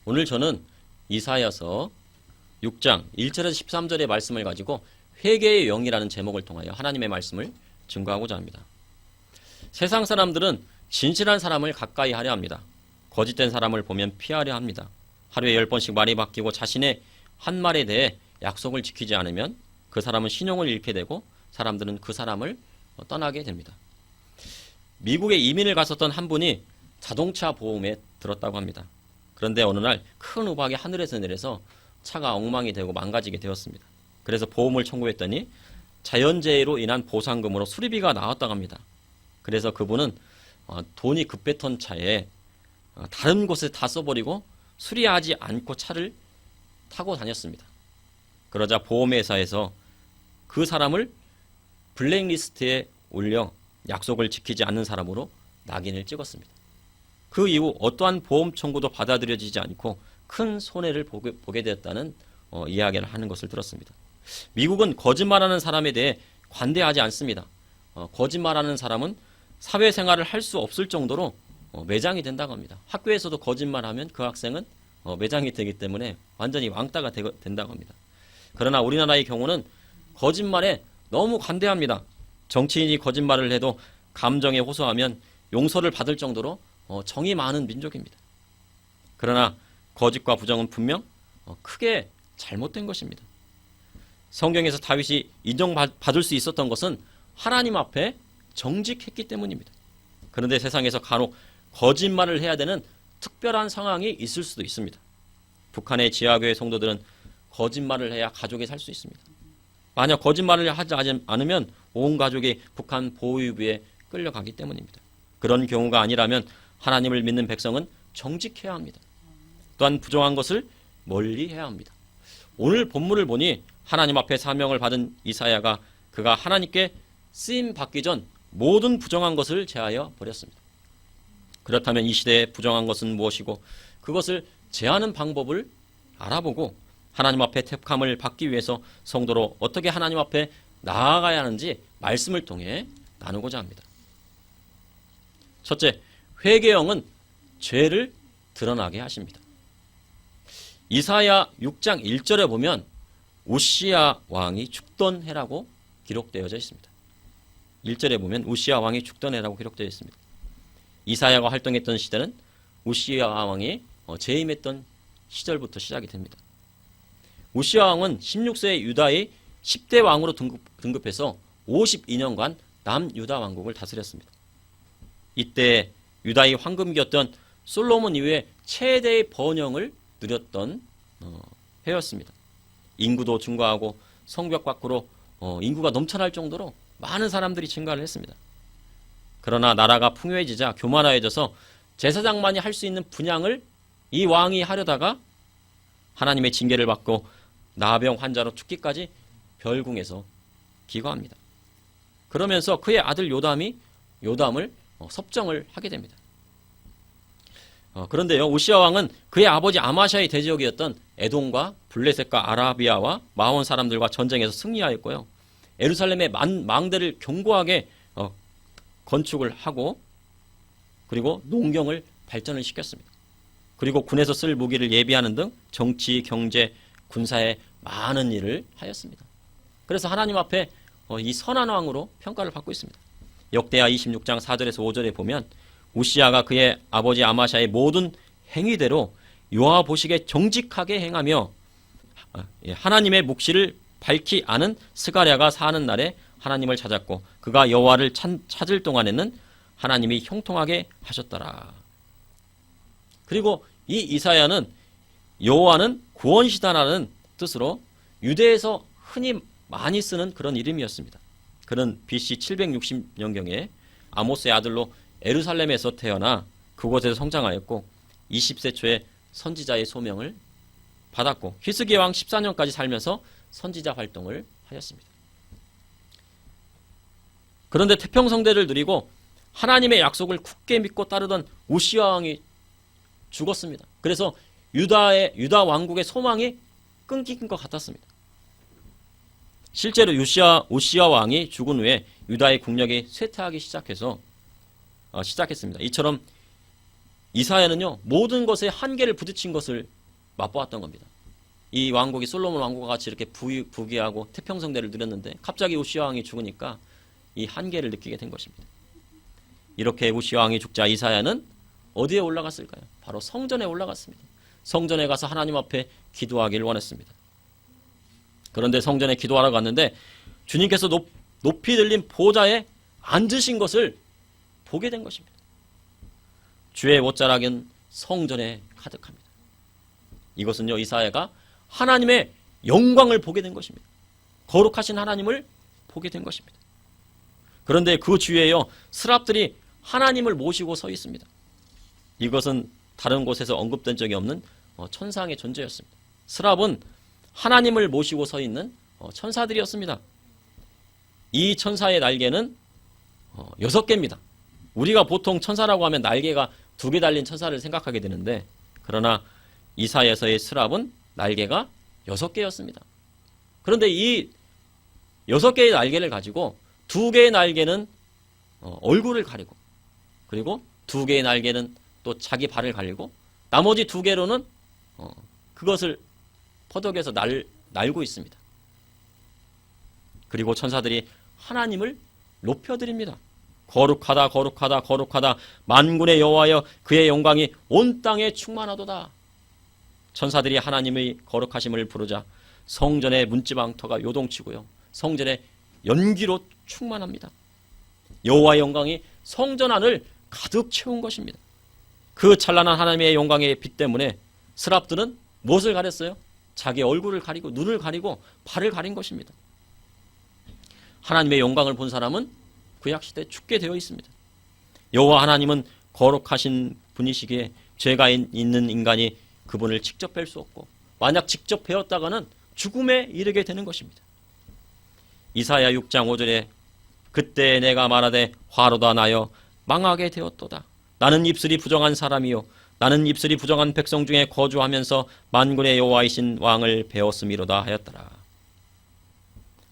오늘 저는 이사야서 6장 1절에서 13절의 말씀을 가지고 회개의 영이라는 제목을 통하여 하나님의 말씀을 증거하고자 합니다. 세상 사람들은 진실한 사람을 가까이 하려 합니다. 거짓된 사람을 보면 피하려 합니다. 하루에 10번씩 말이 바뀌고 자신의 한 말에 대해 약속을 지키지 않으면 그 사람은 신용을 잃게 되고 사람들은 그 사람을 떠나게 됩니다. 미국에 이민을 갔었던 한 분이 자동차 보험에 들었다고 합니다. 그런데 어느 날 큰 우박이 하늘에서 내려서 차가 엉망이 되고 망가지게 되었습니다. 그래서 보험을 청구했더니 자연재해로 인한 보상금으로 수리비가 나왔다고 합니다. 그래서 그분은 돈이 급했던 차에 다른 곳에 다 써버리고 수리하지 않고 차를 타고 다녔습니다. 그러자 보험회사에서 그 사람을 블랙리스트에 올려 약속을 지키지 않는 사람으로 낙인을 찍었습니다. 그 이후 어떠한 보험 청구도 받아들여지지 않고 큰 손해를 보게 되었다는 이야기를 하는 것을 들었습니다. 미국은 거짓말하는 사람에 대해 관대하지 않습니다. 거짓말하는 사람은 사회생활을 할 수 없을 정도로 매장이 된다고 합니다. 학교에서도 거짓말하면 그 학생은 매장이 되기 때문에 완전히 왕따가 된다고 합니다. 그러나 우리나라의 경우는 거짓말에 너무 관대합니다. 정치인이 거짓말을 해도 감정에 호소하면 용서를 받을 정도로 정이 많은 민족입니다. 그러나 거짓과 부정은 분명 크게 잘못된 것입니다. 성경에서 다윗이 인정받을 수 있었던 것은 하나님 앞에 정직했기 때문입니다. 그런데 세상에서 간혹 거짓말을 해야 되는 특별한 상황이 있을 수도 있습니다. 북한의 지하교회 성도들은 거짓말을 해야 가족이 살 수 있습니다. 만약 거짓말을 하지 않으면 온 가족이 북한 보호유비에 끌려가기 때문입니다. 그런 경우가 아니라면 하나님을 믿는 백성은 정직해야 합니다. 또한 부정한 것을 멀리해야 합니다. 오늘 본문을 보니 하나님 앞에 사명을 받은 이사야가 그가 하나님께 쓰임 받기 전 모든 부정한 것을 제하여 버렸습니다. 그렇다면 이 시대에 부정한 것은 무엇이고 그것을 제하는 방법을 알아보고 하나님 앞에 택함을 받기 위해서 성도로 어떻게 하나님 앞에 나아가야 하는지 말씀을 통해 나누고자 합니다. 첫째, 회개형은 죄를 드러나게 하십니다. 이사야 6장 1절에 보면 우시야 왕이 죽던 해라고 기록되어져 있습니다. 1절에 보면 우시야 왕이 죽던 해라고 기록되어 있습니다. 이사야가 활동했던 시대는 우시야 왕이 재임했던 시절부터 시작이 됩니다. 우시야 왕은 16세의 유다의 10대 왕으로 등급해서 52년간 남유다 왕국을 다스렸습니다. 이때 유다의 황금기였던 솔로몬 이후에 최대의 번영을 누렸던 해였습니다. 인구도 증가하고 성벽 밖으로 인구가 넘쳐날 정도로 많은 사람들이 증가를 했습니다. 그러나 나라가 풍요해지자 교만해져서 제사장만이 할 수 있는 분향을 이 왕이 하려다가 하나님의 징계를 받고 나병 환자로 죽기까지 별궁에서 기거합니다. 그러면서 그의 아들 요담을 섭정을 하게 됩니다. 그런데요, 우시야 왕은 그의 아버지 아마샤의 대적이었던 에돔과 블레셋과 아라비아와 마온 사람들과 전쟁에서 승리하였고요. 예루살렘의 망대를 견고하게 건축을 하고 그리고 농경을 발전을 시켰습니다. 그리고 군에서 쓸 무기를 예비하는 등 정치, 경제, 군사에 많은 일을 하였습니다. 그래서 하나님 앞에 이 선한 왕으로 평가를 받고 있습니다. 역대하 26장 4절에서 5절에 보면 우시야가 그의 아버지 아마샤의 모든 행위대로 여호와 보시기에 정직하게 행하며 하나님의 묵시를 밝히 아는 스가랴가 사는 날에 하나님을 찾았고 그가 여호와를 찾을 동안에는 하나님이 형통하게 하셨더라. 그리고 이 이사야는 여호와는 구원시다라는 뜻으로 유대에서 흔히 많이 쓰는 그런 이름이었습니다. 그는 BC 760년경에 아모스의 아들로 예루살렘에서 태어나 그곳에서 성장하였고 20세 초에 선지자의 소명을 받았고 히스기야 왕 14년까지 살면서 선지자 활동을 하였습니다. 그런데 태평성대를 누리고 하나님의 약속을 굳게 믿고 따르던 우시야 왕이 죽었습니다. 그래서 유다 왕국의 소망이 끊긴 것 같았습니다. 실제로 우시야 왕이 죽은 후에 유다의 국력이 쇠퇴하기 시작했습니다. 이처럼 이사야는요 모든 것에 한계를 부딪힌 것을 맛보았던 겁니다. 이 왕국이 솔로몬 왕국과 같이 이렇게 부귀하고 태평성대를 누렸는데 갑자기 우시아 왕이 죽으니까 이 한계를 느끼게 된 것입니다. 이렇게 우시아 왕이 죽자 이사야는 어디에 올라갔을까요? 바로 성전에 올라갔습니다. 성전에 가서 하나님 앞에 기도하기를 원했습니다. 그런데 성전에 기도하러 갔는데 주님께서 높이 들린 보좌에 앉으신 것을 보게 된 것입니다. 주의 옷자락은 성전에 가득합니다. 이것은요, 이사야가 하나님의 영광을 보게 된 것입니다. 거룩하신 하나님을 보게 된 것입니다. 그런데 그 주위에요, 스랍들이 하나님을 모시고 서 있습니다. 이것은 다른 곳에서 언급된 적이 없는 천상의 존재였습니다. 스랍은 하나님을 모시고 서 있는 천사들이었습니다. 이 천사의 날개는 6개입니다. 우리가 보통 천사라고 하면 날개가 2개 달린 천사를 생각하게 되는데, 그러나 이사야서의 스랍은 날개가 6개였습니다. 그런데 이 6개의 날개를 가지고 2개의 날개는 얼굴을 가리고, 그리고 2개의 날개는 또 자기 발을 가리고, 나머지 2개로는 그것을 퍼덕여서 날고 있습니다. 그리고 천사들이 하나님을 높여드립니다. 거룩하다, 거룩하다, 거룩하다. 만군의 여호와여, 그의 영광이 온 땅에 충만하도다. 천사들이 하나님의 거룩하심을 부르자 성전의 문지방터가 요동치고요, 성전의 연기로 충만합니다. 여호와의 영광이 성전 안을 가득 채운 것입니다. 그 찬란한 하나님의 영광의 빛 때문에 스랍들은 무엇을 가렸어요? 자기 얼굴을 가리고 눈을 가리고 발을 가린 것입니다. 하나님의 영광을 본 사람은 구약시대에 죽게 되어 있습니다. 여호와 하나님은 거룩하신 분이시기에 죄가 있는 인간이 그분을 직접 뵐 수 없고, 만약 직접 뵈었다가는 죽음에 이르게 되는 것입니다. 이사야 6장 5절에 그때 내가 말하되 화로다 나여 망하게 되었도다. 나는 입술이 부정한 사람이요 나는 입술이 부정한 백성 중에 거주하면서 만군의 여호와이신 왕을 배웠음이로다 하였더라.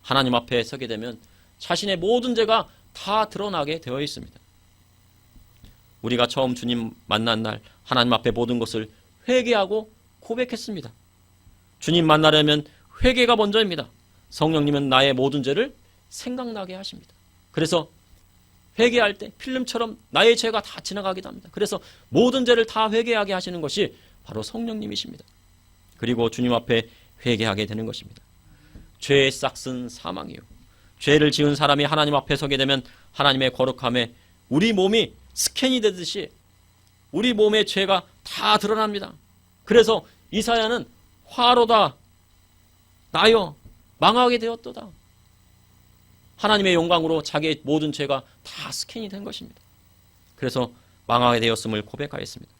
하나님 앞에 서게 되면 자신의 모든 죄가 다 드러나게 되어 있습니다. 우리가 처음 주님 만난 날 하나님 앞에 모든 것을 회개하고 고백했습니다. 주님 만나려면 회개가 먼저입니다. 성령님은 나의 모든 죄를 생각나게 하십니다. 그래서 회개할 때 필름처럼 나의 죄가 다 지나가기도 합니다. 그래서 모든 죄를 다 회개하게 하시는 것이 바로 성령님이십니다. 그리고 주님 앞에 회개하게 되는 것입니다. 죄의 싹은 사망이요, 죄를 지은 사람이 하나님 앞에 서게 되면 하나님의 거룩함에 우리 몸이 스캔이 되듯이 우리 몸의 죄가 다 드러납니다. 그래서 이사야는 화로다 나여 망하게 되었도다. 하나님의 영광으로 자기의 모든 죄가 다 스캔이 된 것입니다. 그래서 망하게 되었음을 고백하였습니다.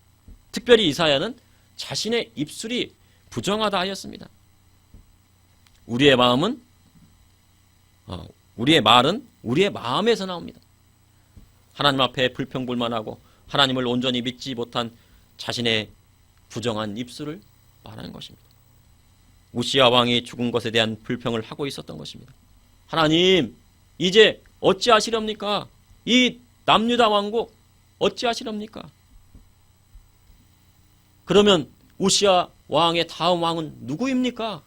특별히 이사야는 자신의 입술이 부정하다 하였습니다. 우리의 말은 우리의 마음에서 나옵니다. 하나님 앞에 불평불만하고 하나님을 온전히 믿지 못한 자신의 부정한 입술을 말하는 것입니다. 우시아 왕이 죽은 것에 대한 불평을 하고 있었던 것입니다. 하나님, 이제 어찌하시렵니까? 이 남유다 왕국 어찌하시렵니까? 그러면 우시아 왕의 다음 왕은 누구입니까?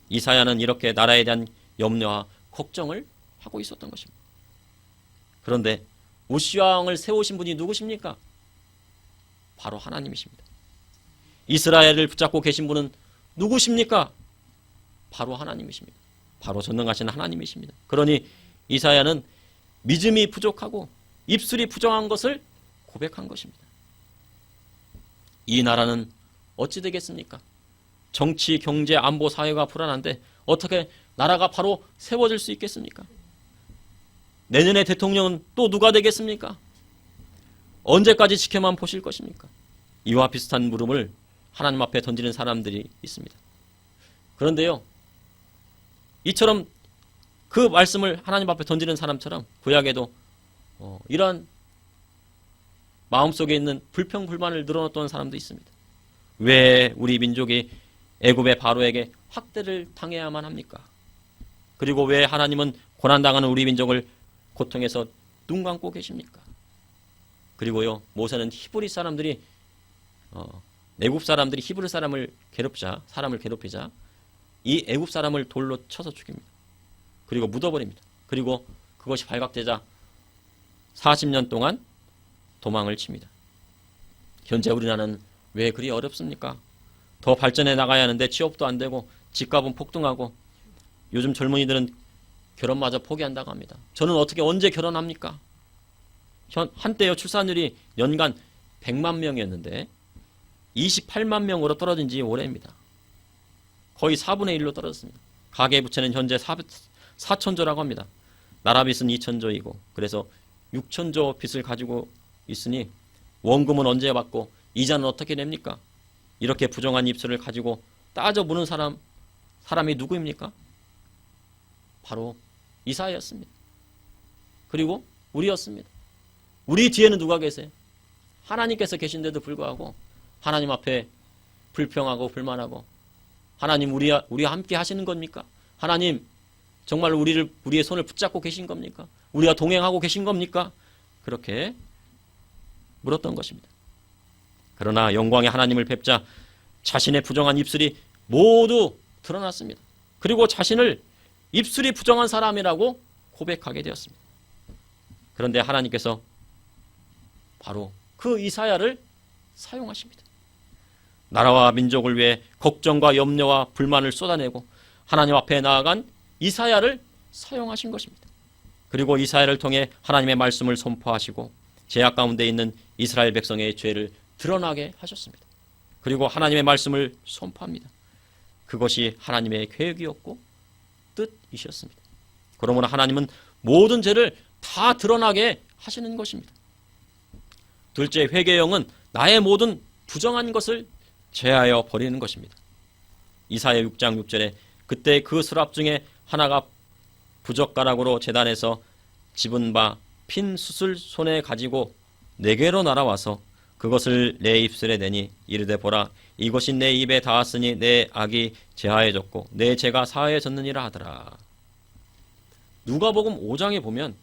이사야는 이렇게 나라에 대한 염려와 걱정을 하고 있었던 것입니다. 그런데 우시아 왕을 세우신 분이 누구십니까? 바로 하나님이십니다. 이스라엘을 붙잡고 계신 분은 누구십니까? 바로 하나님이십니다. 바로 전능하신 하나님이십니다. 그러니 이사야는 믿음이 부족하고 입술이 부정한 것을 고백한 것입니다. 이 나라는 어찌 되겠습니까? 정치, 경제, 안보, 사회가 불안한데 어떻게 나라가 바로 세워질 수 있겠습니까? 내년의 대통령은 또 누가 되겠습니까? 언제까지 지켜만 보실 것입니까? 이와 비슷한 물음을 하나님 앞에 던지는 사람들이 있습니다. 그런데요, 이처럼 그 말씀을 하나님 앞에 던지는 사람처럼 구약에도 이러한 마음속에 있는 불평불만을 늘어놓던 사람도 있습니다. 왜 우리 민족이 애굽의 바로에게 학대를 당해야만 합니까? 그리고 왜 하나님은 고난당하는 우리 민족을 고통해서 눈 감고 계십니까? 그리고요, 모세는 히브리 사람들이 애굽 사람들이 히브리 사람을 괴롭히자 이 애굽 사람을 돌로 쳐서 죽입니다. 그리고 묻어버립니다. 그리고 그것이 발각되자 40년 동안 도망을 칩니다. 현재 우리나라는 왜 그리 어렵습니까? 더 발전해 나가야 하는데 취업도 안 되고 집값은 폭등하고 요즘 젊은이들은 결혼마저 포기한다고 합니다. 저는 어떻게 언제 결혼합니까? 한때요 출산율이 연간 100만 명이었는데 28만 명으로 떨어진 지 오래입니다. 거의 4분의 1로 떨어졌습니다. 가계부채는 현재 4천조라고 합니다. 나라 빚은 2천조이고 그래서 6천조 빚을 가지고 있으니 원금은 언제 받고 이자는 어떻게 냅니까? 이렇게 부정한 입술을 가지고 따져 무는 사람이 누구입니까? 바로 이사야였습니다. 그리고 우리였습니다. 우리 뒤에는 누가 계세요? 하나님께서 계신데도 불구하고 하나님 앞에 불평하고 불만하고 하나님 우리와 함께 하시는 겁니까? 하나님 정말 우리의 손을 붙잡고 계신 겁니까? 우리와 동행하고 계신 겁니까? 그렇게 물었던 것입니다. 그러나 영광의 하나님을 뵙자 자신의 부정한 입술이 모두 드러났습니다. 그리고 자신을 입술이 부정한 사람이라고 고백하게 되었습니다. 그런데 하나님께서 바로 그 이사야를 사용하십니다. 나라와 민족을 위해 걱정과 염려와 불만을 쏟아내고 하나님 앞에 나아간 이사야를 사용하신 것입니다. 그리고 이사야를 통해 하나님의 말씀을 선포하시고 죄악 가운데 있는 이스라엘 백성의 죄를 드러나게 하셨습니다. 그리고 하나님의 말씀을 선포합니다. 그것이 하나님의 계획이었고 뜻이셨습니다. 그러므로 하나님은 모든 죄를 다 드러나게 하시는 것입니다. 둘째, 회개의 영은 나의 모든 부정한 것을 제하여 버리는 것입니다. 이사야 6장 6절에 그때 그 수랍 중에 하나가 부젓가락으로 제단에서 집은 바 핀 숯을 손에 가지고 내게로 날아와서 그것을 내 입술에 대니 이르되 보라 이것이 내 입에 닿았으니 내 악이 제하여졌고 내 죄가 사하여졌느니라 하더라. 누가복음 5장에 보면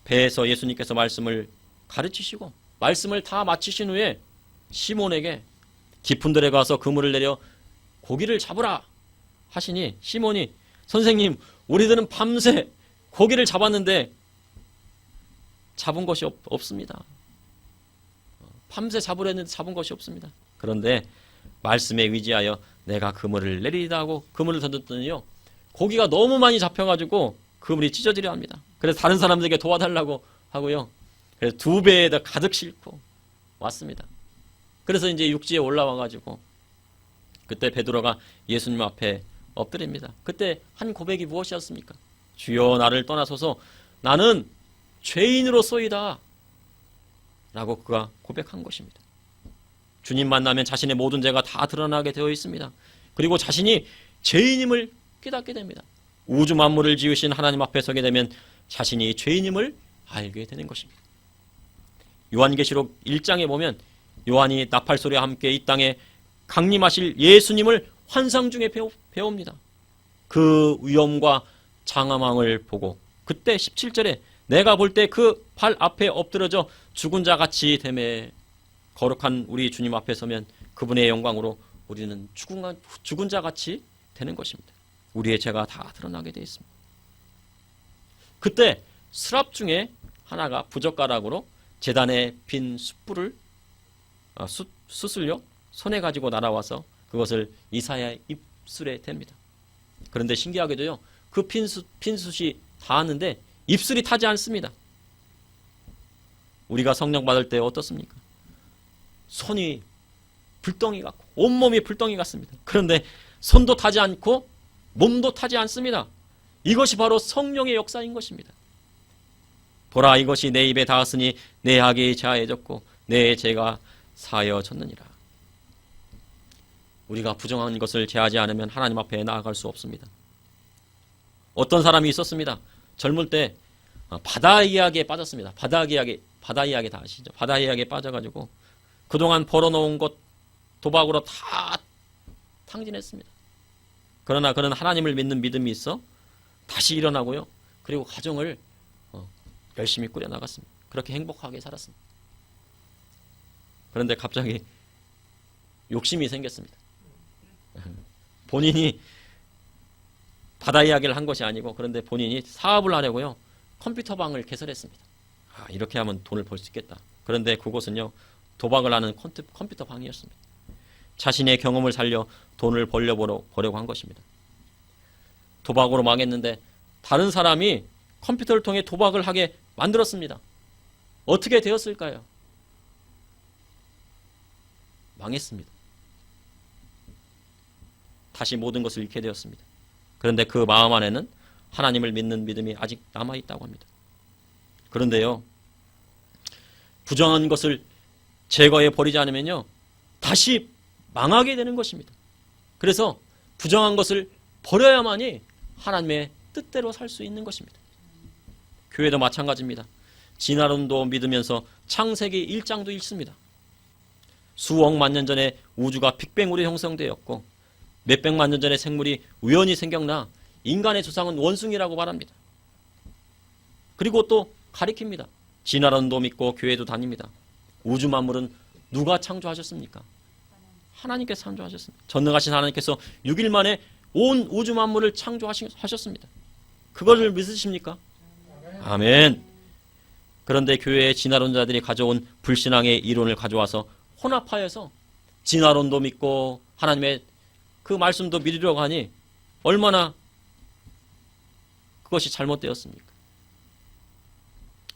배에서 예수님께서 말씀을 가르치시고 말씀을 다 마치신 후에 시몬에게 깊은 들에 가서 그물을 내려 고기를 잡으라 하시니 시몬이 선생님 우리들은 밤새 고기를 잡았는데 잡은 것이 없습니다. 밤새 잡으려 했는데 잡은 것이 없습니다. 그런데 말씀에 의지하여 내가 그물을 내리리다 하고 그물을 던졌더니요 고기가 너무 많이 잡혀가지고 그물이 찢어지려 합니다. 그래서 다른 사람들에게 도와달라고 하고요. 그래서 2배에다 가득 싣고 왔습니다. 그래서 이제 육지에 올라와가지고 그때 베드로가 예수님 앞에 엎드립니다. 그때 한 고백이 무엇이었습니까? 주여 나를 떠나소서 나는 죄인으로소이다 라고 그가 고백한 것입니다. 주님 만나면 자신의 모든 죄가 다 드러나게 되어 있습니다. 그리고 자신이 죄인임을 깨닫게 됩니다. 우주 만물을 지으신 하나님 앞에 서게 되면 자신이 죄인임을 알게 되는 것입니다. 요한계시록 1장에 보면 요한이 나팔소리와 함께 이 땅에 강림하실 예수님을 환상 중에 배웁니다. 그 위엄과 장엄함을 보고 그때 17절에 내가 볼 때 그 발 앞에 엎드려져 죽은 자 같이 되매 거룩한 우리 주님 앞에 서면 그분의 영광으로 우리는 죽은 자 같이 되는 것입니다. 우리의 죄가 다 드러나게 되어 있습니다. 그때 스랍 중에 하나가 부젓가락으로 제단에 빈 숯을요 손에 가지고 날아와서 그것을 이사야의 입술에 댑니다. 그런데 신기하게도요 그 핀 숯이 닿았는데 입술이 타지 않습니다. 우리가 성령 받을 때 어떻습니까? 손이 불덩이 같고 온몸이 불덩이 같습니다. 그런데 손도 타지 않고 몸도 타지 않습니다. 이것이 바로 성령의 역사인 것입니다. 보라 이것이 내 입에 닿았으니 내 악이 제하여졌고 내 죄가 사하여졌느니라. 우리가 부정한 것을 제하지 않으면 하나님 앞에 나아갈 수 없습니다. 어떤 사람이 있었습니다. 젊을 때 바다 이야기에 빠졌습니다. 바다 이야기 다 아시죠? 바다 이야기에 빠져가지고 그동안 벌어놓은 것 도박으로 다 탕진했습니다. 그러나 그는 하나님을 믿는 믿음이 있어 다시 일어나고요. 그리고 가정을 열심히 꾸려나갔습니다. 그렇게 행복하게 살았습니다. 그런데 갑자기 욕심이 생겼습니다. 본인이 바다 이야기를 한 것이 아니고, 그런데 본인이 사업을 하려고요, 컴퓨터방을 개설했습니다. 이렇게 하면 돈을 벌 수 있겠다. 그런데 그곳은요, 도박을 하는 컴퓨터방이었습니다. 자신의 경험을 살려 돈을 벌려고 한 것입니다. 도박으로 망했는데 다른 사람이 컴퓨터를 통해 도박을 하게 만들었습니다. 어떻게 되었을까요? 망했습니다. 다시 모든 것을 잃게 되었습니다. 그런데 그 마음 안에는 하나님을 믿는 믿음이 아직 남아있다고 합니다. 그런데요, 부정한 것을 제거해 버리지 않으면요, 다시 망하게 되는 것입니다. 그래서 부정한 것을 버려야만이 하나님의 뜻대로 살 수 있는 것입니다. 교회도 마찬가지입니다. 진화론도 믿으면서 창세기 1장도 읽습니다. 수억만 년 전에 우주가 빅뱅으로 형성되었고 몇백만 년 전에 생물이 우연히 생겨나 인간의 조상은 원숭이라고 말합니다. 그리고 또 가리킵니다. 진화론도 믿고 교회도 다닙니다. 우주 만물은 누가 창조하셨습니까? 하나님께서 창조하셨습니다. 전능하신 하나님께서 6일 만에 온 우주 만물을 창조하셨습니다. 그것을 믿으십니까? 아멘. 그런데 교회의 진화론자들이 가져온 불신앙의 이론을 가져와서 혼합하여서 진화론도 믿고 하나님의 그 말씀도 믿으려고 하니 얼마나 그것이 잘못되었습니까?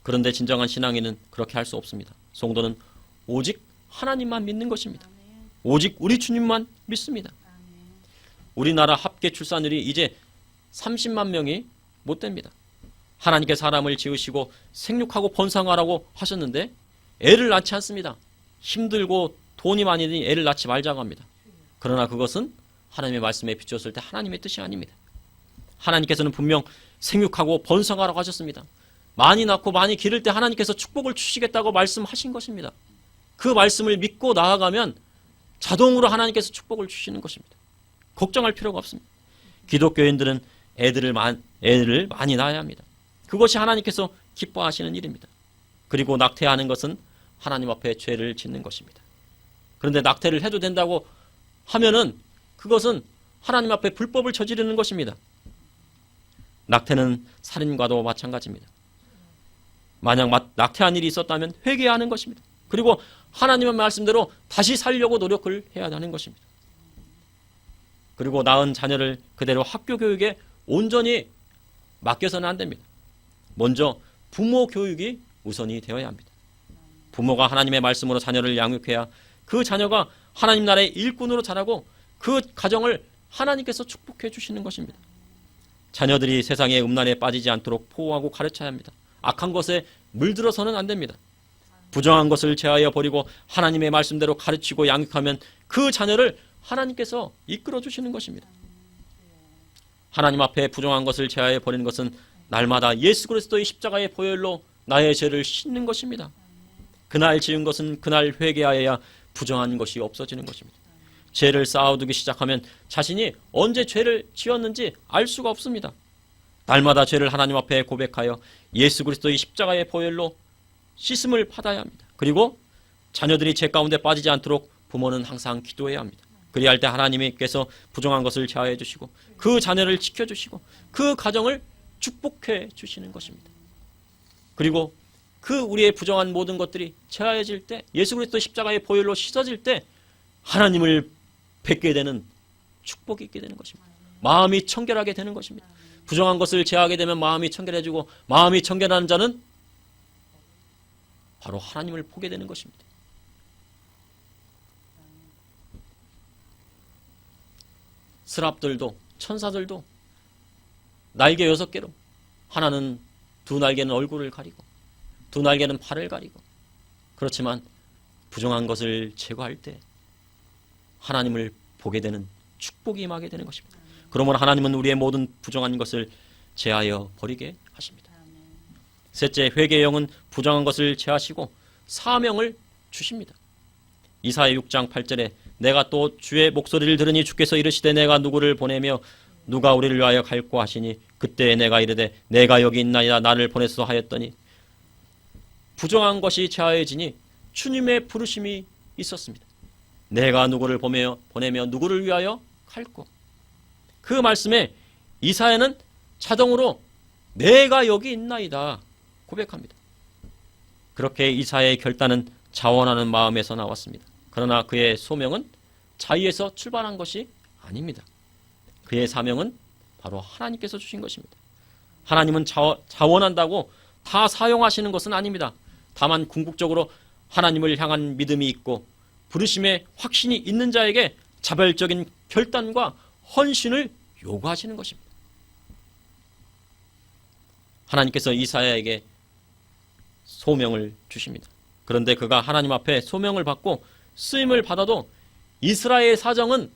그런데 진정한 신앙인은 그렇게 할 수 없습니다. 성도는 오직 하나님만 믿는 것입니다. 오직 우리 주님만 믿습니다. 우리나라 합계 출산율이 이제 30만 명이 못 됩니다. 하나님께 사람을 지으시고 생육하고 번성하라고 하셨는데 애를 낳지 않습니다. 힘들고 돈이 많이 드니 애를 낳지 말자고 합니다. 그러나 그것은 하나님의 말씀에 비추었을 때 하나님의 뜻이 아닙니다. 하나님께서는 분명 생육하고 번성하라고 하셨습니다. 많이 낳고 많이 기를 때 하나님께서 축복을 주시겠다고 말씀하신 것입니다. 그 말씀을 믿고 나아가면 자동으로 하나님께서 축복을 주시는 것입니다. 걱정할 필요가 없습니다. 기독교인들은 애를 많이 낳아야 합니다. 그것이 하나님께서 기뻐하시는 일입니다. 그리고 낙태하는 것은 하나님 앞에 죄를 짓는 것입니다. 그런데 낙태를 해도 된다고 하면은 그것은 하나님 앞에 불법을 저지르는 것입니다. 낙태는 살인과도 마찬가지입니다. 만약 낙태한 일이 있었다면 회개하는 것입니다. 그리고 하나님의 말씀대로 다시 살려고 노력을 해야 하는 것입니다. 그리고 낳은 자녀를 그대로 학교 교육에 온전히 맡겨서는 안 됩니다. 먼저 부모 교육이 우선이 되어야 합니다. 부모가 하나님의 말씀으로 자녀를 양육해야 그 자녀가 하나님 나라의 일꾼으로 자라고 그 가정을 하나님께서 축복해 주시는 것입니다. 자녀들이 세상의 음란에 빠지지 않도록 보호하고 가르쳐야 합니다. 악한 것에 물들어서는 안 됩니다. 부정한 것을 제하여 버리고 하나님의 말씀대로 가르치고 양육하면 그 자녀를 하나님께서 이끌어 주시는 것입니다. 하나님 앞에 부정한 것을 제하여 버리는 것은 날마다 예수 그리스도의 십자가의 보혈로 나의 죄를 씻는 것입니다. 그날 지은 것은 그날 회개하여야 부정한 것이 없어지는 것입니다. 죄를 쌓아두기 시작하면 자신이 언제 죄를 지었는지 알 수가 없습니다. 날마다 죄를 하나님 앞에 고백하여 예수 그리스도의 십자가의 보혈로 씻음을 받아야 합니다. 그리고 자녀들이 죄 가운데 빠지지 않도록 부모는 항상 기도해야 합니다. 그리할 때 하나님께서 부정한 것을 제하해 주시고 그 자녀를 지켜주시고 그 가정을 축복해 주시는 것입니다. 그리고 그 우리의 부정한 모든 것들이 제하해질 때 예수 그리스도 십자가의 보혈로 씻어질 때 하나님을 뵙게 되는 축복이 있게 되는 것입니다. 마음이 청결하게 되는 것입니다. 부정한 것을 제하게 되면 마음이 청결해지고 마음이 청결한 자는 바로 하나님을 보게 되는 것입니다. 스랍들도 천사들도 날개 6개로 하나는 두 날개는 얼굴을 가리고 두 날개는 팔을 가리고 그렇지만 부정한 것을 제거할 때 하나님을 보게 되는 축복이 임하게 되는 것입니다. 그러므로 하나님은 우리의 모든 부정한 것을 제하여 버리게 하십니다. 셋째, 회개의 영은 부정한 것을 제하시고 사명을 주십니다. 이사야 6장 8절에 내가 또 주의 목소리를 들으니 주께서 이르시되 내가 누구를 보내며 누가 우리를 위하여 갈고 하시니 그때 내가 이르되 내가 여기 있나이다 나를 보내소서 하였더니 부정한 것이 제하여지니 주님의 부르심이 있었습니다. 내가 누구를 보내며 누구를 위하여 갈고. 그 말씀에 이사야는 자동으로 내가 여기 있나이다 고백합니다. 그렇게 이사야의 결단은 자원하는 마음에서 나왔습니다. 그러나 그의 소명은 자의에서 출발한 것이 아닙니다. 그의 사명은 바로 하나님께서 주신 것입니다. 하나님은 자원한다고 다 사용하시는 것은 아닙니다. 다만 궁극적으로 하나님을 향한 믿음이 있고 부르심의 확신이 있는 자에게 자발적인 결단과 헌신을 요구하시는 것입니다. 하나님께서 이사야에게 소명을 주십니다. 그런데 그가 하나님 앞에 소명을 받고 쓰임을 받아도 이스라엘의 사정은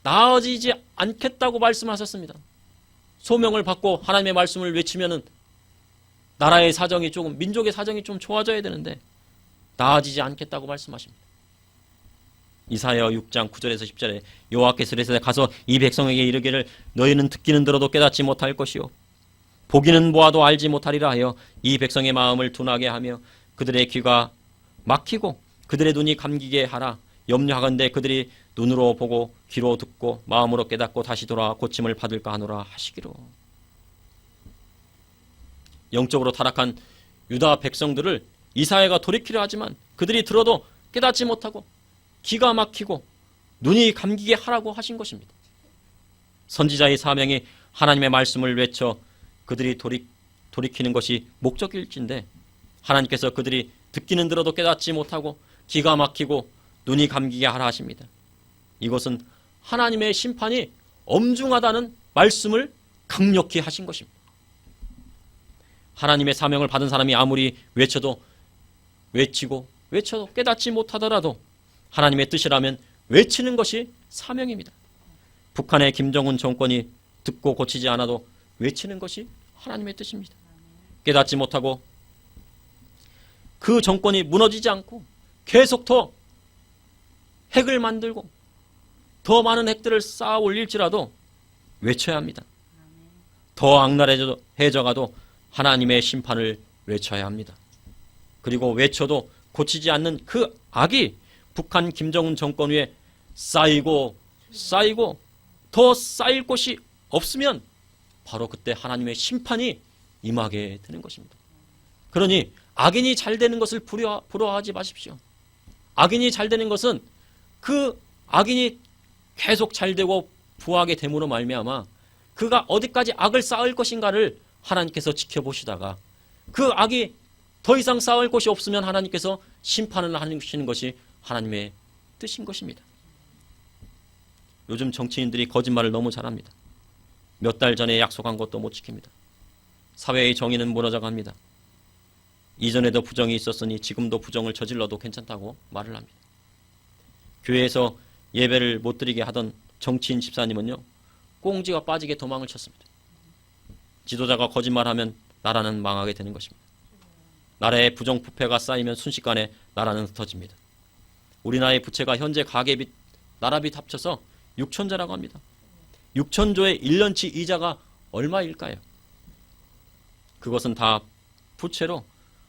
나아지지 않겠다고 말씀하셨습니다. 소명을 받고 하나님의 말씀을 외치면은 나라의 사정이 조금, 민족의 사정이 좀 좋아져야 되는데 나아지지 않겠다고 말씀하십니다. 이사야 6장 9절에서 10절에 여호와께서 이르시되 가서 이 백성에게 이르기를 너희는 듣기는 들어도 깨닫지 못할 것이요 보기는 보아도 알지 못하리라 하여 이 백성의 마음을 둔하게 하며 그들의 귀가 막히고 그들의 눈이 감기게 하라. 염려하건대 그들이 눈으로 보고 귀로 듣고 마음으로 깨닫고 다시 돌아와 고침을 받을까 하노라 하시기로. 영적으로 타락한 유다 백성들을 이사야가 돌이키려 하지만 그들이 들어도 깨닫지 못하고 기가 막히고 눈이 감기게 하라고 하신 것입니다. 선지자의 사명이 하나님의 말씀을 외쳐 그들이 돌이키는 것이 목적일진데 하나님께서 그들이 듣기는 들어도 깨닫지 못하고 기가 막히고 눈이 감기게 하라 하십니다. 이것은 하나님의 심판이 엄중하다는 말씀을 강력히 하신 것입니다. 하나님의 사명을 받은 사람이 아무리 외쳐도 깨닫지 못하더라도 하나님의 뜻이라면 외치는 것이 사명입니다. 북한의 김정은 정권이 듣고 고치지 않아도 외치는 것이 하나님의 뜻입니다. 깨닫지 못하고 그 정권이 무너지지 않고 계속 더 핵을 만들고 더 많은 핵들을 쌓아 올릴지라도 외쳐야 합니다. 더 악랄해져가도 하나님의 심판을 외쳐야 합니다. 그리고 외쳐도 고치지 않는 그 악이 북한 김정은 정권 위에 쌓이고 더 쌓일 곳이 없으면 바로 그때 하나님의 심판이 임하게 되는 것입니다. 그러니 악인이 잘 되는 것을 부러워하지 마십시오. 악인이 잘 되는 것은 그 악인이 계속 잘 되고 부하게 됨으로 말미암아 그가 어디까지 악을 쌓을 것인가를 하나님께서 지켜보시다가 그 악이 더 이상 쌓을 곳이 없으면 하나님께서 심판을 하시는 것이 하나님의 뜻인 것입니다. 요즘 정치인들이 거짓말을 너무 잘합니다. 몇 달 전에 약속한 것도 못 지킵니다. 사회의 정의는 무너져 갑니다. 이전에도 부정이 있었으니 지금도 부정을 저질러도 괜찮다고 말을 합니다. 교회에서 예배를 못 드리게 하던 정치인 집사님은요, 꽁지가 빠지게 도망을 쳤습니다. 지도자가 거짓말하면 나라는 망하게 되는 것입니다. 나라의 부정부패가 쌓이면 순식간에 나라는 흩어집니다. 우리나라의 부채가 현재 가계빚, 나라빚 합쳐서 6천조라고 합니다. 6천조의 1년치 이자가 얼마일까요? 그것은 다 부채로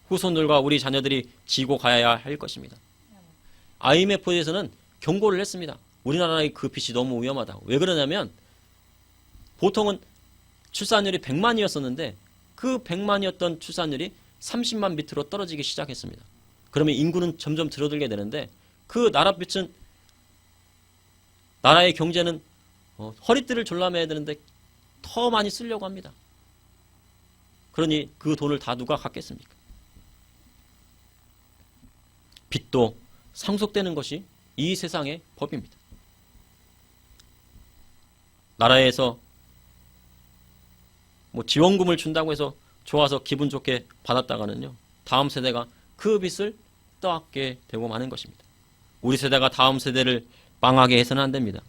후손들과 우리 자녀들이 지고 가야 할 것입니다. IMF에서는 경고를 했습니다. 우리나라의 그 빚이 너무 위험하다고. 왜 그러냐면 보통은 출산율이 100만이었었는데 그 100만이었던 출산율이 30만 밑으로 떨어지기 시작했습니다. 그러면 인구는 점점 줄어들게 되는데 그 나라 빚은 나라의 경제는 허리띠를 졸라매야 되는데 더 많이 쓰려고 합니다. 그러니 그 돈을 다 누가 갚겠습니까? 빚도 상속되는 것이 이 세상의 법입니다. 나라에서 지원금을 준다고 해서 좋아서 기분 좋게 받았다가는요, 다음 세대가 그 빚을 떠안게 되고 마는 것입니다. 우리 세대가 다음 세대를 망하게 해서는 안 됩니다.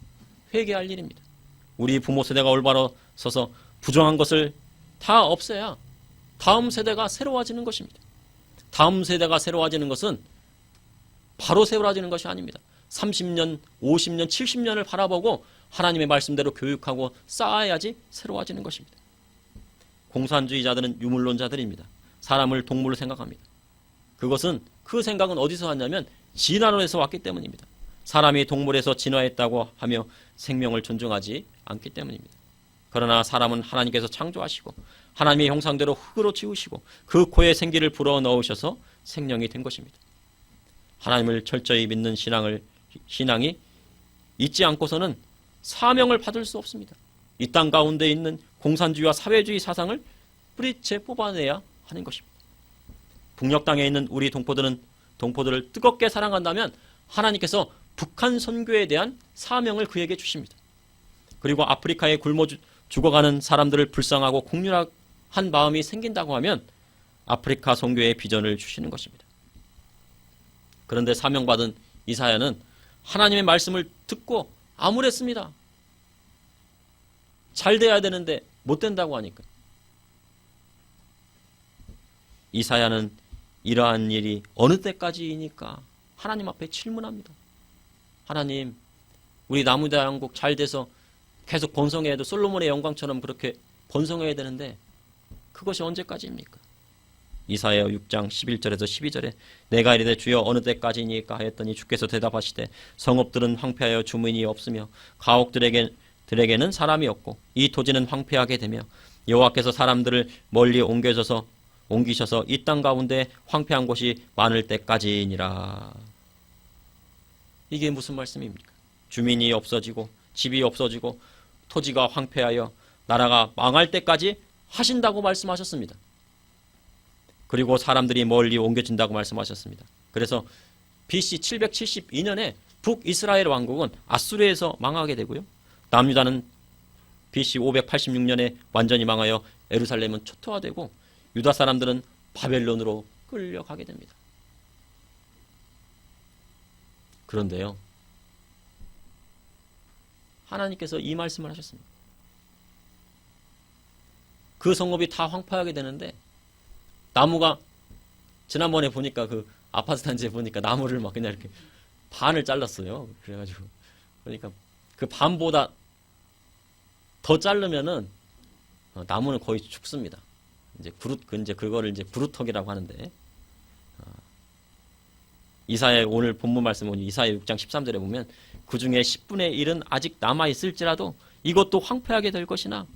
회개할 일입니다. 우리 부모 세대가 올바로 서서 부정한 것을 다 없애야 다음 세대가 새로워지는 것입니다. 다음 세대가 새로워지는 것은 바로 새로워지는 것이 아닙니다. 30년, 50년, 70년을 바라보고 하나님의 말씀대로 교육하고 쌓아야지 새로워지는 것입니다. 공산주의자들은 유물론자들입니다. 사람을 동물로 생각합니다. 그 생각은 어디서 왔냐면 진화론에서 왔기 때문입니다. 사람이 동물에서 진화했다고 하며 생명을 존중하지 않기 때문입니다. 그러나 사람은 하나님께서 창조하시고 하나님의 형상대로 흙으로 지으시고 그 코에 생기를 불어넣으셔서 생명이 된 것입니다. 하나님을 철저히 믿는 신앙이 있지 않고서는 사명을 받을 수 없습니다. 이 땅 가운데 있는 공산주의와 사회주의 사상을 뿌리채 뽑아내야 하는 것입니다. 북녘 땅에 있는 우리 동포들을 뜨겁게 사랑한다면 하나님께서 북한 선교에 대한 사명을 그에게 주십니다. 그리고 아프리카에 굶어 죽어가는 사람들을 불쌍하고 공률한 마음이 생긴다고 하면 아프리카 선교의 비전을 주시는 것입니다. 그런데 사명받은 이사야는 하나님의 말씀을 듣고 암울했습니다. 잘 돼야 되는데 못 된다고 하니까. 이사야는 이러한 일이 어느 때까지이니까 하나님 앞에 질문합니다. 하나님, 우리 나무대왕국 잘 돼서 계속 번성해야 돼. 솔로몬의 영광처럼 그렇게 번성해야 되는데 그것이 언제까지입니까? 이사야 6장 11절에서 12절에 내가 이르되 주여 어느 때까지니까 하였더니 주께서 대답하시되 성읍들은 황폐하여 주민이 없으며 가옥들에게는 사람이 없고 이 토지는 황폐하게 되며 여호와께서 사람들을 멀리 옮기셔서 이 땅 가운데 황폐한 곳이 많을 때까지니라. 이게 무슨 말씀입니까? 주민이 없어지고 집이 없어지고 토지가 황폐하여 나라가 망할 때까지 하신다고 말씀하셨습니다. 그리고 사람들이 멀리 옮겨진다고 말씀하셨습니다. 그래서 BC 772년에 북이스라엘 왕국은 아수르에서 망하게 되고요. 남유다는 BC 586년에 완전히 망하여 예루살렘은 초토화되고 유다 사람들은 바벨론으로 끌려가게 됩니다. 그런데요, 하나님께서 이 말씀을 하셨습니다. 그 성읍이 다 황폐하게 되는데 나무가 지난번에 보니까 그 아파트 단지에 보니까 나무를 막 그냥 이렇게 반을 잘랐어요. 그래가지고 그러니까 그 반보다 더 자르면은 나무는 거의 죽습니다. 이제 그거를 이제 부루턱이라고 하는데, 이사야 오늘 본문 말씀 보니 이사야 6장 13절에 보면 그 중에 10분의 1은 아직 남아 있을지라도 이것도 황폐하게 될 것이나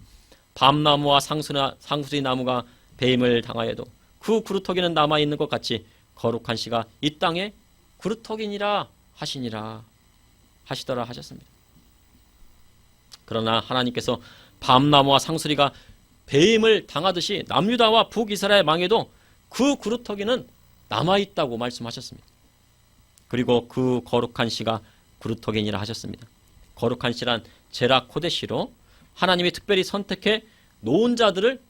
밤나무와 상수리 나무가 배임을 당하여도 그 구루터기는 남아 있는 것 같이 거룩한 씨가 이 땅에 구루터기니라 하시더라 하셨습니다. 그러나 하나님께서 밤나무와 상수리가 배임을 당하듯이 남유다와 북이스라엘 망해도 그 구루터기는 남아있다고 말씀하셨습니다. 그리고 그 거룩한 씨가 구루터기니라 하셨습니다. 거룩한 씨란 제라 코데시로 하나님이 특별히 선택해 놓은 자들을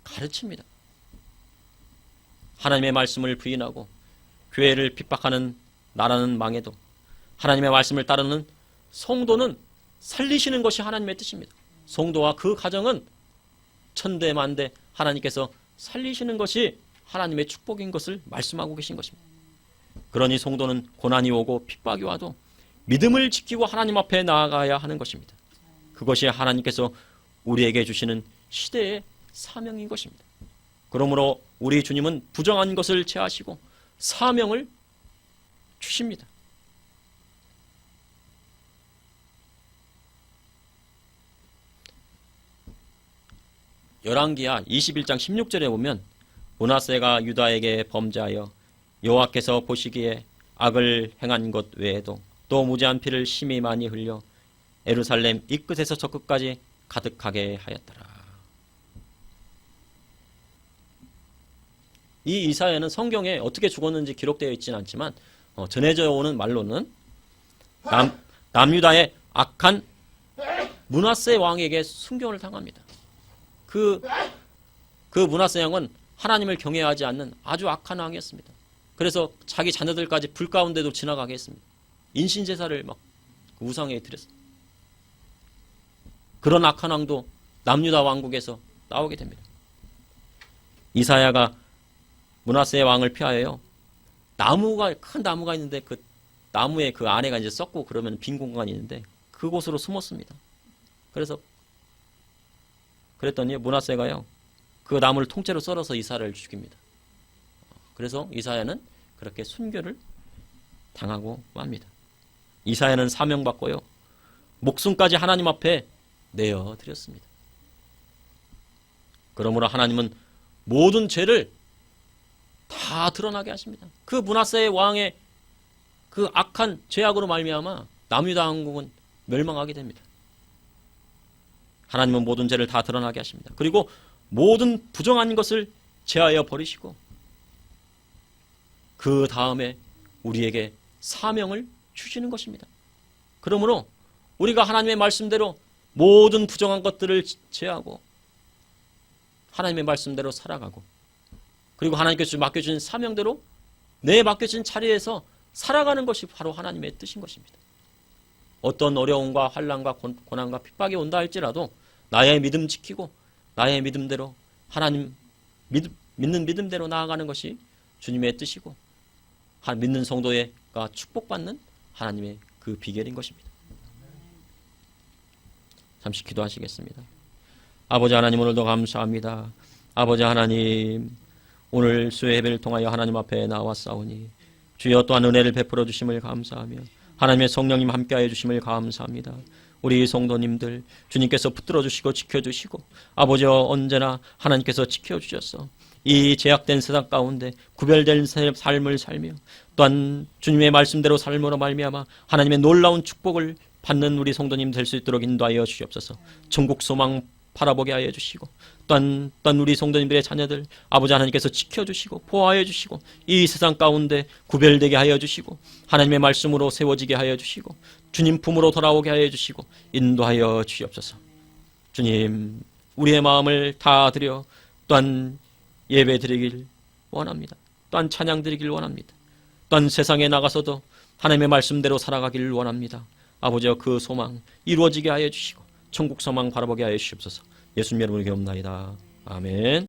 가르칩니다. 하나님의 말씀을 부인하고 교회를 핍박하는 나라는 망해도 하나님의 말씀을 따르는 성도는 살리시는 것이 하나님의 뜻입니다. 성도와 그 가정은 천대만대 하나님께서 살리시는 것이 하나님의 축복인 것을 말씀하고 계신 것입니다. 그러니 성도는 고난이 오고 핍박이 와도 믿음을 지키고 하나님 앞에 나아가야 하는 것입니다. 그것이 하나님께서 우리에게 주시는 시대의 사명인 것입니다. 그러므로 우리 주님은 부정한 것을 제하시고 사명을 주십니다. 열왕기하 21장 16절에 보면 므낫세가 유다에게 범죄하여 여호와께서 보시기에 악을 행한 것 외에도 또 무죄한 피를 심히 많이 흘려 예루살렘 이 끝에서 저 끝까지 가득하게 하였더라. 이 이사야는 성경에 어떻게 죽었는지 기록되어 있지는 않지만 전해져 오는 말로는 남유다의 악한 므낫세 왕에게 순교를 당합니다. 그 므낫세 왕은 하나님을 경외하지 않는 아주 악한 왕이었습니다. 그래서 자기 자녀들까지 불 가운데도 지나가게 했습니다. 인신제사를 막 우상에 드렸습니다. 그런 악한 왕도 남유다 왕국에서 나오게 됩니다. 이사야가 므낫세 왕을 피하여요. 큰 나무가 있는데 그 나무에 그 안에가 이제 썩고 그러면 빈 공간이 있는데 그곳으로 숨었습니다. 그랬더니 므낫세가요, 그 나무를 통째로 썰어서 이사야를 죽입니다. 그래서 이사야는 그렇게 순교를 당하고 맙니다. 이사야는 사명받고요. 목숨까지 하나님 앞에 내어드렸습니다. 그러므로 하나님은 모든 죄를 다 드러나게 하십니다. 그 므낫세 왕의 그 악한 죄악으로 말미암아 남유다 왕국은 멸망하게 됩니다. 하나님은 모든 죄를 다 드러나게 하십니다. 그리고 모든 부정한 것을 제하여 버리시고 그 다음에 우리에게 사명을 주시는 것입니다. 그러므로 우리가 하나님의 말씀대로 모든 부정한 것들을 제하고 하나님의 말씀대로 살아가고 그리고 하나님께서 맡겨주신 사명대로 내 맡겨진 자리에서 살아가는 것이 바로 하나님의 뜻인 것입니다. 어떤 어려움과 환난과 고난과 핍박이 온다 할지라도 나의 믿음 지키고 나의 믿음대로 하나님 믿는 믿음대로 나아가는 것이 주님의 뜻이고 믿는 성도가 축복받는 하나님의 그 비결인 것입니다. 잠시 기도하시겠습니다. 아버지 하나님, 오늘도 감사합니다. 아버지 하나님, 오늘 수요 예배를 통하여 하나님 앞에 나왔사오니 주여 또한 은혜를 베풀어 주심을 감사하며 하나님의 성령님 함께하여 주심을 감사합니다. 우리 성도님들 주님께서 붙들어 주시고 지켜주시고 아버지여 언제나 하나님께서 지켜주셔서 이 제약된 세상 가운데 구별된 삶을 살며 또한 주님의 말씀대로 삶으로 말미암아 하나님의 놀라운 축복을 받는 우리 성도님 될 수 있도록 인도하여 주시옵소서. 천국 소망 바라보게 하여 주시고 또한 우리 성도님들의 자녀들 아버지 하나님께서 지켜주시고 보호하여 주시고 이 세상 가운데 구별되게 하여 주시고 하나님의 말씀으로 세워지게 하여 주시고 주님 품으로 돌아오게 하여 주시고 인도하여 주시옵소서. 주님, 우리의 마음을 다 드려 또한 예배 드리길 원합니다. 또한 찬양 드리길 원합니다. 또한 세상에 나가서도 하나님의 말씀대로 살아가길 원합니다. 아버지여 그 소망 이루어지게 하여 주시고 천국 소망 바라보게 하여 주시옵소서. 예수님 여러분을 기옵나이다. 아멘.